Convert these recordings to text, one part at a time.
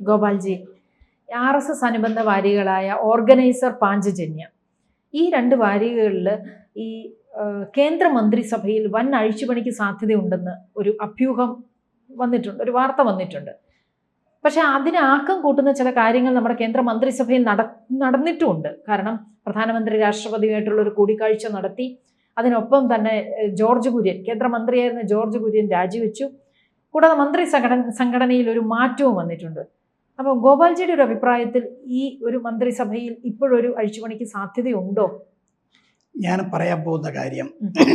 Gopalji, RSS അനുബന്ധ വാരികകളായ organiser, Panchajanya, ഈ 2 വാരികകളിൽ ഈ കേന്ദ്രമന്ത്രിസഭയിൽ വൻ അഴിച്ചുപണിക്ക് സാധ്യതയുണ്ടെന്ന് ഒരു അഭ്യൂഹം വന്നിട്ടുണ്ട്, ഒരു വാർത്ത വന്നിട്ടുണ്ട്. പക്ഷെ അതിന് ആക്കം കൂട്ടുന്ന ചില കാര്യങ്ങൾ നമ്മുടെ കേന്ദ്രമന്ത്രിസഭയിൽ നടന്നിട്ടുമുണ്ട്. കാരണം പ്രധാനമന്ത്രി രാഷ്ട്രപതിയുമായിട്ടുള്ള ഒരു കൂടിക്കാഴ്ച നടത്തി. അതിനൊപ്പം തന്നെ ജോർജ് കുര്യൻ, കേന്ദ്രമന്ത്രിയായിരുന്ന ജോർജ് കുര്യൻ രാജിവെച്ചു. കൂടാതെ മന്ത്രി സംഘടനയിൽ ഒരു മാറ്റവും വന്നിട്ടുണ്ട്. അപ്പോൾ ഗോപാൽജിയുടെ ഒരു അഭിപ്രായത്തിൽ ഈ ഒരു മന്ത്രിസഭയിൽ ഇപ്പോഴൊരു അഴിച്ചുപണിക്ക് സാധ്യതയുണ്ടോ? ഞാൻ പറയാൻ പോകുന്ന കാര്യം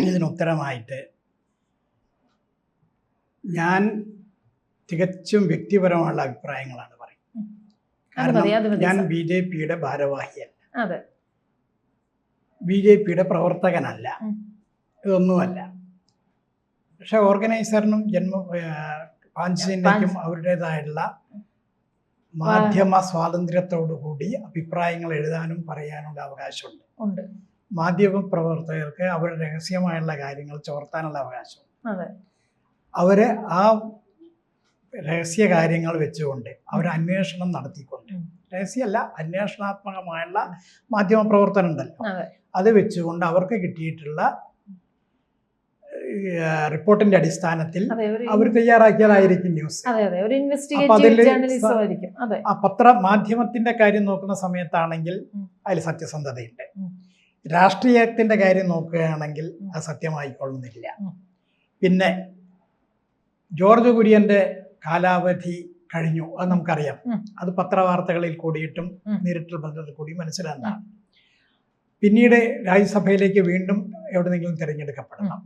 ഇതിനുത്തരമായിട്ട് ഞാൻ തികച്ചും വ്യക്തിപരമുള്ള അഭിപ്രായങ്ങളാണ് പറയുന്നത്. കാരണം ഞാൻ BJPയുടെ ഭാരവാഹിയല്ല, BJPയുടെ പ്രവർത്തകനല്ല, ഇതൊന്നുമല്ല. പക്ഷെ ഓർഗനൈസറിനും പാഞ്ചജന്യക്കും അവരുടേതായുള്ള മാധ്യമ സ്വാതന്ത്ര്യത്തോടു കൂടി അഭിപ്രായങ്ങൾ എഴുതാനും പറയാനുള്ള അവകാശമുണ്ട്. മാധ്യമ പ്രവർത്തകർക്ക് അവരുടെ രഹസ്യമായുള്ള കാര്യങ്ങൾ ചോർത്താനുള്ള അവകാശമുണ്ട്. അവര് ആ രഹസ്യ കാര്യങ്ങൾ വെച്ചുകൊണ്ട് അവർ അന്വേഷണം നടത്തിക്കൊണ്ട്, രഹസ്യമല്ല അന്വേഷണാത്മകമായുള്ള മാധ്യമ പ്രവർത്തനം ഉണ്ടല്ലോ, അത് വെച്ചുകൊണ്ട് അവർക്ക് കിട്ടിയിട്ടുള്ള റിപ്പോർട്ടിന്റെ അടിസ്ഥാനത്തിൽ അവർ തയ്യാറാക്കിയതായിരിക്കും ന്യൂസ്. ആ മാധ്യമത്തിന്റെ കാര്യം നോക്കുന്ന സമയത്താണെങ്കിൽ അതിൽ സത്യസന്ധതയുണ്ട്. രാഷ്ട്രീയത്തിന്റെ കാര്യം നോക്കുകയാണെങ്കിൽ അത് സത്യമായിക്കൊള്ളുന്നില്ല. പിന്നെ ജോർജ് കുര്യന്റെ കാലാവധി കഴിഞ്ഞു, അത് നമുക്കറിയാം. അത് പത്രവാർത്തകളിൽ കൂടിയിട്ടും നേരിട്ടുള്ള ബന്ധത്തിൽ കൂടി മനസ്സിലാകുന്നതാണ്. പിന്നീട് രാജ്യസഭയിലേക്ക് വീണ്ടും എവിടെയെങ്കിലും തിരഞ്ഞെടുക്കപ്പെടണം,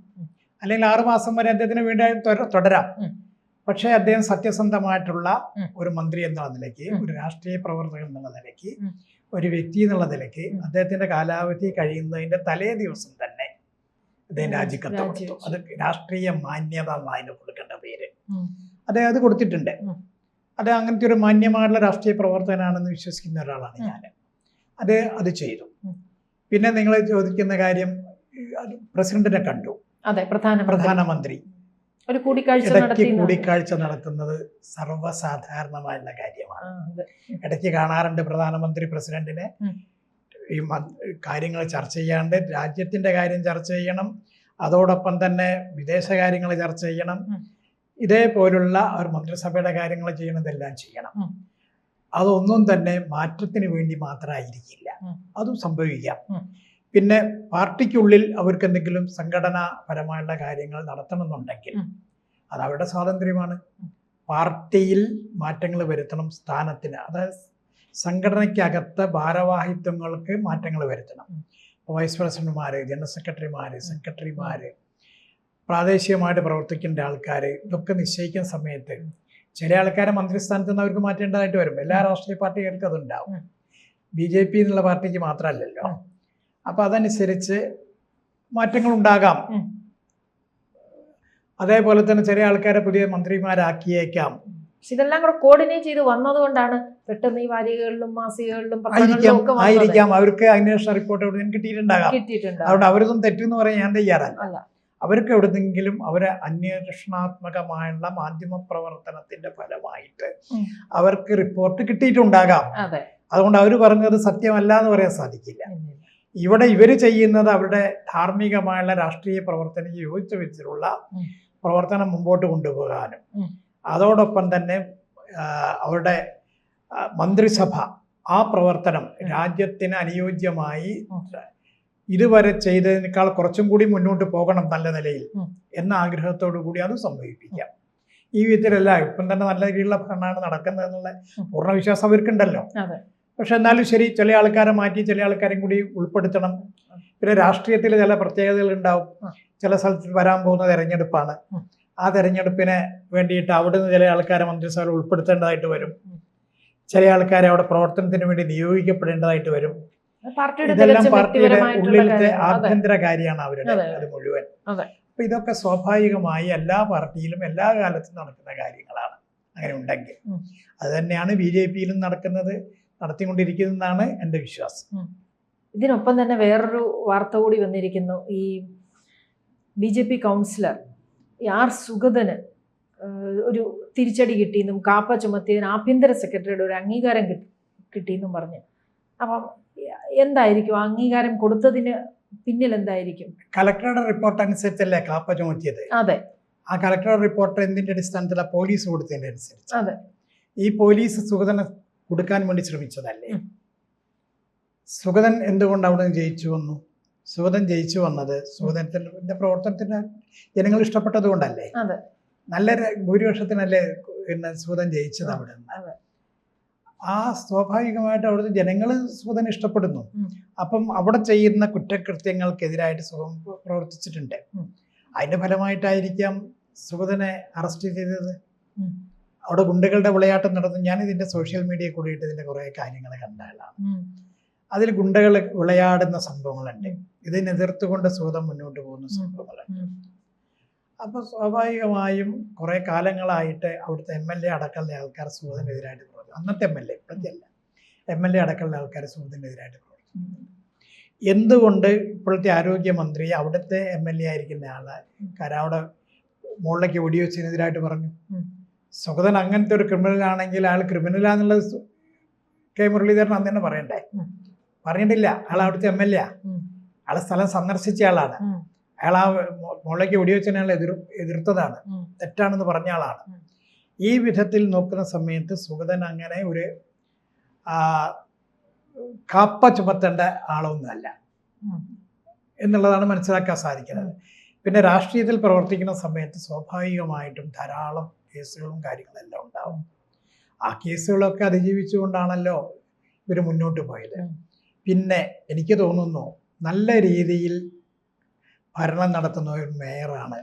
അല്ലെങ്കിൽ 6 മാസം വരെ അദ്ദേഹത്തിന് വീണ്ടും തുടരാം. പക്ഷേ അദ്ദേഹം സത്യസന്ധമായിട്ടുള്ള ഒരു മന്ത്രി എന്നുള്ള നിലയ്ക്ക്, ഒരു രാഷ്ട്രീയ പ്രവർത്തകൻ എന്നുള്ള നിലയ്ക്ക്, ഒരു വ്യക്തി എന്നുള്ള നിലയ്ക്ക് അദ്ദേഹത്തിന്റെ കാലാവധി കഴിയുന്നതിന്റെ തലേ ദിവസം തന്നെ അദ്ദേഹം രാജിക്കത്ത് കൊടുത്തു. അത് രാഷ്ട്രീയ മാന്യത എന്നതിന് കൊടുക്കേണ്ട പേര്. അദ്ദേഹം അത് കൊടുത്തിട്ടുണ്ട്. അത് അങ്ങനത്തെ ഒരു മാന്യമായിട്ടുള്ള രാഷ്ട്രീയ പ്രവർത്തകനാണെന്ന് വിശ്വസിക്കുന്ന ഒരാളാണ് ഞാൻ. അത് ചെയ്തു. പിന്നെ നിങ്ങൾ ചോദിക്കുന്ന കാര്യം, പ്രസിഡന്റിനെ കണ്ടു, പ്രധാനമന്ത്രി ഒരു കൂടിക്കാഴ്ച നടത്തുന്നത് സർവ്വസാധാരണമായുള്ള കാര്യമാണ്. ഇടയ്ക്ക് കാണാറുണ്ട് പ്രധാനമന്ത്രി പ്രസിഡന്റിനെ. ഈ കാര്യങ്ങൾ ചർച്ച ചെയ്യാണ്ട് രാജ്യത്തിന്റെ കാര്യം ചർച്ച ചെയ്യണം, അതോടൊപ്പം തന്നെ വിദേശകാര്യങ്ങൾ ചർച്ച ചെയ്യണം, ഇതേപോലുള്ള ഒരു മന്ത്രിസഭയുടെ കാര്യങ്ങൾ ചെയ്യണതെല്ലാം ചെയ്യണം. അതൊന്നും തന്നെ മാറ്റത്തിന് വേണ്ടി മാത്രമായിരിക്കില്ല, അതും സംഭവിക്കാം. പിന്നെ പാർട്ടിക്കുള്ളിൽ അവർക്ക് എന്തെങ്കിലും സംഘടനാപരമായുള്ള കാര്യങ്ങൾ നടത്തണമെന്നുണ്ടെങ്കിൽ അത് അവരുടെ സ്വാതന്ത്ര്യമാണ്. പാർട്ടിയിൽ മാറ്റങ്ങൾ വരുത്തണം, സ്ഥാനത്തിന്, അതായത് സംഘടനയ്ക്കകത്ത് ഭാരവാഹിത്വങ്ങൾക്ക് മാറ്റങ്ങൾ വരുത്തണം. വൈസ് പ്രസിഡന്റുമാര്, ജനറൽ സെക്രട്ടറിമാര്, പ്രാദേശികമായിട്ട് പ്രവർത്തിക്കേണ്ട ആൾക്കാർ, ഇതൊക്കെ നിശ്ചയിക്കുന്ന സമയത്ത് ചില ആൾക്കാരെ മന്ത്രിസ്ഥാനത്ത് നിന്ന് അവർക്ക് മാറ്റേണ്ടതായിട്ട് വരും. എല്ലാ രാഷ്ട്രീയ പാർട്ടികൾക്കും അതുണ്ടാവും, BJP എന്നുള്ള പാർട്ടിക്ക് മാത്രമല്ലല്ലോ. അപ്പം അതനുസരിച്ച് മാറ്റങ്ങൾ ഉണ്ടാകാം. അതേപോലെ തന്നെ ചില ആൾക്കാരെ പുതിയ മന്ത്രിമാരാക്കിയേക്കാം. ഇതെല്ലാം കൂടെ കോർഡിനേറ്റ് ചെയ്ത് വന്നതുകൊണ്ടാണ് പെട്ടെന്ന് ഈ വാരികകളിലും മാസികകളിലും ആയിരിക്കാം അവർക്ക് അന്വേഷണ റിപ്പോർട്ട് എവിടെയും കിട്ടിയിട്ടുണ്ടാകാം. അതുകൊണ്ട് അവരൊന്നും തെറ്റെന്ന് പറയാൻ ഞാൻ തയ്യാറല്ല. അവർക്ക് എവിടെന്നെങ്കിലും അവരെ അന്വേഷണാത്മകമായുള്ള മാധ്യമ പ്രവർത്തനത്തിന്റെ ഫലമായിട്ട് അവർക്ക് റിപ്പോർട്ട് കിട്ടിയിട്ടുണ്ടാകാം. അതുകൊണ്ട് അവർ പറഞ്ഞത് സത്യമല്ല എന്ന് പറയാൻ സാധിക്കില്ല. ഇവിടെ ഇവർ ചെയ്യുന്നത് അവരുടെ ധാർമ്മികമായുള്ള രാഷ്ട്രീയ പ്രവർത്തനം യോജിച്ച വിധത്തിലുള്ള പ്രവർത്തനം മുമ്പോട്ട് കൊണ്ടുപോകാനും, അതോടൊപ്പം തന്നെ അവരുടെ മന്ത്രിസഭ ആ പ്രവർത്തനം രാജ്യത്തിന് അനുയോജ്യമായി ഇതുവരെ ചെയ്തതിനേക്കാൾ കുറച്ചും കൂടി മുന്നോട്ട് പോകണം നല്ല നിലയിൽ എന്ന ആഗ്രഹത്തോടു കൂടി അത് സംഭവിപ്പിക്കാം. ഈ വിധത്തിലല്ല ഇപ്പം തന്നെ നല്ല രീതിയിലുള്ള ഭരണമാണ് നടക്കുന്നതെന്നുള്ള പൂർണ്ണ വിശ്വാസം അവർക്കുണ്ടല്ലോ. പക്ഷെ എന്നാലും ശരി, ചില ആൾക്കാരെ മാറ്റി ചില ആൾക്കാരെയും കൂടി ഉൾപ്പെടുത്തണം. പിന്നെ രാഷ്ട്രീയത്തിൽ ചില പ്രത്യേകതകൾ ഉണ്ടാവും. ചില സ്ഥലത്ത് വരാൻ പോകുന്ന തെരഞ്ഞെടുപ്പാണ്. ആ തെരഞ്ഞെടുപ്പിന് വേണ്ടിയിട്ട് അവിടുന്ന് ചില ആൾക്കാരെ മന്ത്രിസഭയിൽ ഉൾപ്പെടുത്തേണ്ടതായിട്ട് വരും. ചില ആൾക്കാരെ അവിടെ പ്രവർത്തനത്തിന് വേണ്ടി നിയോഗിക്കപ്പെടേണ്ടതായിട്ട് വരും. ഇതെല്ലാം പാർട്ടിയുടെ ഉള്ളിലത്തെ ആഭ്യന്തര കാര്യമാണ് അവരുടെ അത് മുഴുവൻ. അപ്പൊ ഇതൊക്കെ സ്വാഭാവികമായി എല്ലാ പാർട്ടിയിലും എല്ലാ കാലത്തും നടക്കുന്ന കാര്യങ്ങളാണ്. അങ്ങനെ ഉണ്ടെങ്കിൽ അത് തന്നെയാണ് BJPയിലും നടത്തിക്കൊണ്ടിരിക്കുന്നതെന്നാണ് എൻ്റെ വിശ്വാസം. ഇതിനൊപ്പം തന്നെ വേറൊരു വാർത്ത കൂടി വന്നിരിക്കുന്നു. ഈ BJP കൗൺസിലർ R. സുഗതന് ഒരു തിരിച്ചടി കിട്ടിയെന്നും കാപ്പ ചുമത്തിയതിന് ആഭ്യന്തര സെക്രട്ടറിയുടെ ഒരു അംഗീകാരം കിട്ടിയെന്നും പറഞ്ഞു. അപ്പം എന്തായിരിക്കും അംഗീകാരം കൊടുത്തതിന് പിന്നിൽ എന്തായിരിക്കും? കളക്ടറുടെ റിപ്പോർട്ട് അനുസരിച്ചല്ലേ കാപ്പ ചുമത്തിയത്? അതെ. ആ കളക്ടറുടെ റിപ്പോർട്ട് എന്തിന്റെ അടിസ്ഥാനത്തിലാണ്? പോലീസ് കൊടുത്തതിന്റെ അനുസരിച്ച്. അതെ. ഈ പോലീസ് സുഗതനെ കൊടുക്കാൻ വേണ്ടി ശ്രമിച്ചതല്ലേ? സുഗതൻ എന്തുകൊണ്ട് അവിടെ നിന്ന് ജയിച്ചു വന്നു? സുഗതൻ ജയിച്ചു വന്നത് സുഗതന്റെ പ്രവർത്തനത്തിന് ജനങ്ങൾ ഇഷ്ടപ്പെട്ടത് കൊണ്ടല്ലേ? നല്ല ഭൂരിപക്ഷത്തിനല്ലേ പിന്നെ സുഗതൻ ജയിച്ചത് അവിടെ നിന്ന്. ആ സ്വാഭാവികമായിട്ട് അവിടുത്തെ ജനങ്ങൾ സുഗതൻ ഇഷ്ടപ്പെടുന്നു. അപ്പം അവിടെ ചെയ്യുന്ന കുറ്റകൃത്യങ്ങൾക്കെതിരായിട്ട് സുഗതൻ പ്രവർത്തിച്ചിട്ടുണ്ട്. അതിന്റെ ഫലമായിട്ടായിരിക്കാം സുഗതനെ അറസ്റ്റ് ചെയ്തത്. അവിടെ ഗുണ്ടകളുടെ വിളയാട്ടം നടന്നു. ഞാൻ ഇതിന്റെ സോഷ്യൽ മീഡിയയിൽ കൂടിയിട്ട് ഇതിന്റെ കുറെ കാര്യങ്ങൾ കണ്ട ആളാണ്. അതിൽ ഗുണ്ടകൾ വിളയാടുന്ന സംഭവങ്ങളുണ്ട്. ഇതിനെ എതിർത്തുകൊണ്ട് സുഗതൻ മുന്നോട്ട് പോകുന്ന സംഭവങ്ങളുണ്ട്. അപ്പൊ സ്വാഭാവികമായും കുറെ കാലങ്ങളായിട്ട് അവിടുത്തെ MLA അടക്കമുള്ള ആൾക്കാർ സുഗതനെതിരായിട്ട് പ്രവർത്തിച്ചു. അന്നത്തെ MLA, ഇപ്പോഴത്തെയല്ല, MLA അടക്കമുള്ള ആൾക്കാർ സുഗതനെതിരായിട്ട് പ്രവർത്തിച്ചു. എന്തുകൊണ്ട് ഇപ്പോഴത്തെ ആരോഗ്യമന്ത്രി അവിടുത്തെ MLA ആയിരിക്കുന്ന ആളെ അവിടെ മുകളിലേക്ക് വെടിവെച്ചതിനെതിരായിട്ട് പറഞ്ഞു? സുഗതൻ അങ്ങനത്തെ ഒരു ക്രിമിനൽ ആണെങ്കിൽ അയാൾ ക്രിമിനലാന്നുള്ളത് കെ മുരളീധരൻ അന്ന് തന്നെ പറയണ്ടേ? പറഞ്ഞിട്ടില്ല. അയാൾ അവിടുത്തെ MLA, അയാളെ സ്ഥലം സന്ദർശിച്ച ആളാണ്. അയാൾ ആ മുകളിലേക്ക് വെടിവെച്ചതിനെ അയാൾ എതിർത്തതാണ്, തെറ്റാണെന്ന് പറഞ്ഞ ആളാണ്. ഈ വിധത്തിൽ നോക്കുന്ന സമയത്ത് സുഗതൻ അങ്ങനെ ഒരു കാപ്പ ചുമത്തേണ്ട ആളൊന്നുമല്ല എന്നുള്ളതാണ് മനസ്സിലാക്കാൻ സാധിക്കുന്നത്. പിന്നെ രാഷ്ട്രീയത്തിൽ പ്രവർത്തിക്കുന്ന സമയത്ത് സ്വാഭാവികമായിട്ടും ധാരാളം കേസുകളും കാര്യങ്ങളെല്ലാം ഉണ്ടാവും. ആ കേസുകളൊക്കെ അതിജീവിച്ചുകൊണ്ടാണല്ലോ ഇവർ മുന്നോട്ട് പോയത്. പിന്നെ എനിക്ക് തോന്നുന്നു നല്ല രീതിയിൽ ഭരണം നടത്തുന്ന ഒരു മേയറാണ്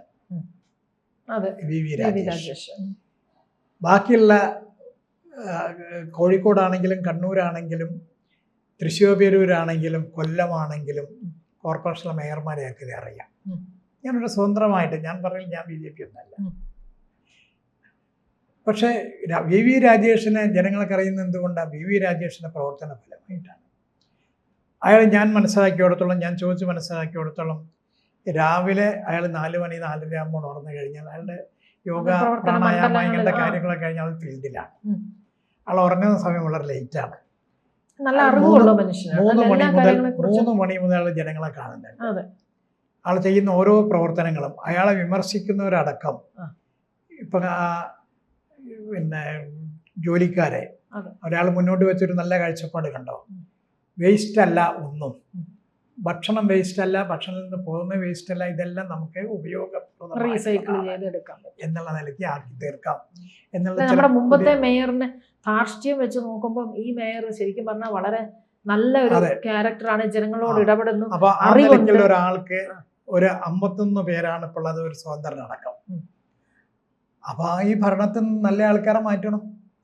VV രാജേഷ്. ബാക്കിയുള്ള കോഴിക്കോടാണെങ്കിലും കണ്ണൂരാണെങ്കിലും തൃശ്ശൂരാണെങ്കിലും കൊല്ലമാണെങ്കിലും കോർപ്പറേഷനിലെ മേയർമാരെയൊക്കെ ഇത് അറിയാം. ഞാനൊരു സ്വതന്ത്രമായിട്ട് ഞാൻ പറയില്ല, ഞാൻ BJP ഒന്നല്ല. പക്ഷേ VV രാജേഷിനെ ജനങ്ങൾക്ക് അറിയുന്നത് എന്തുകൊണ്ടാണ്? VV രാജേഷിൻ്റെ പ്രവർത്തന ഫലമായിട്ടാണ്. അയാൾ ഞാൻ മനസ്സിലാക്കിയോടത്തോളം, ഞാൻ ചോദിച്ച് മനസ്സിലാക്കിയോടത്തോളം, രാവിലെ അയാൾ 4 മണി 4:30 ആകുമ്പോൾ ഉണർന്നു കഴിഞ്ഞാൽ അയാളുടെ യോഗ പ്രാണായാമം ഇങ്ങനത്തെ കാര്യങ്ങളൊക്കെ കഴിഞ്ഞാൽ അയാൾ ഫീൽഡിലാണ്. അയാൾ ഉറങ്ങുന്ന സമയം വളരെ ലേറ്റാണ്. 3 മണി മുതൽ അയാൾ ജനങ്ങളെ കാണുന്നുണ്ട്. ആൾ ചെയ്യുന്ന ഓരോ പ്രവർത്തനങ്ങളും അയാളെ വിമർശിക്കുന്നവരടക്കം ഇപ്പം പിന്നെ ജോലിക്കാരെ ഒരാൾ മുന്നോട്ട് വെച്ചൊരു നല്ല കാഴ്ചപ്പാട് കണ്ടോ? വേസ്റ്റ് അല്ല ഒന്നും, ഭക്ഷണം വേസ്റ്റ് അല്ല, ഭക്ഷണത്തിൽ നിന്ന് പോകുന്ന വേസ്റ്റ് അല്ല, ഇതെല്ലാം നമുക്ക് ഉപയോഗപ്രദമായി എന്നുള്ള നിലയ്ക്ക് ആക്കി തീർക്കാം എന്നുള്ള. നമ്മുടെ മുമ്പത്തെ മേയറിനെ ധാർഷ്ട്യം വെച്ച് നോക്കുമ്പോൾ ഈ മേയർ ശരിക്കും പറഞ്ഞാൽ വളരെ നല്ല ഒരു ക്യാരക്ടറാണ്, ജനങ്ങളോട് ഇടപെടുന്നു. അപ്പൊ ആ നിലയ്ക്കുള്ള ഒരാൾക്ക് ഒരു 51 പേരാണ് ഇപ്പോൾ ഉള്ളത്, ഒരു സ്വതന്ത്രനടക്കം. അപ്പൊ ഈ ഭരണത്തിൽ നിന്ന് നല്ല ആൾക്കാരെ മാറ്റണം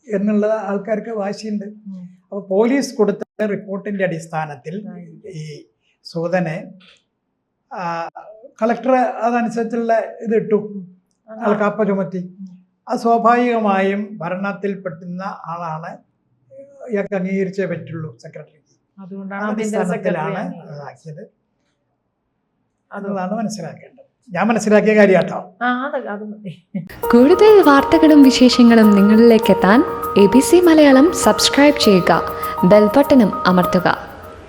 എന്നുള്ള ആൾക്കാർക്ക് വാശിയുണ്ട്. അപ്പൊ പോലീസ് കൊടുത്ത റിപ്പോർട്ടിന്റെ അടിസ്ഥാനത്തിൽ ഈ സുഗതനെ കളക്ടർ അതനുസരിച്ചുള്ള ഇത് ഇട്ടു, കാപ്പ ചുമത്തി. അത് സ്വാഭാവികമായും ഭരണത്തിൽ പെട്ടുന്ന ആളാണ്, ഇയാൾക്ക് അംഗീകരിച്ചേ പറ്റുള്ളൂ സെക്രട്ടറിക്ക്. അടിസ്ഥാനത്തിലാണ് അതാക്കിയത്. അതാണ് മനസ്സിലാക്കേണ്ടത്. ഞാൻ മനസ്സിലാക്കിയ കാര്യം കേട്ടോ. കൂടുതൽ വാർത്തകളും വിശേഷങ്ങളും നിങ്ങളിലേക്ക് എത്താൻ ABC മലയാളം സബ്സ്ക്രൈബ് ചെയ്യുക, ബെൽ ബട്ടണും അമർത്തുക.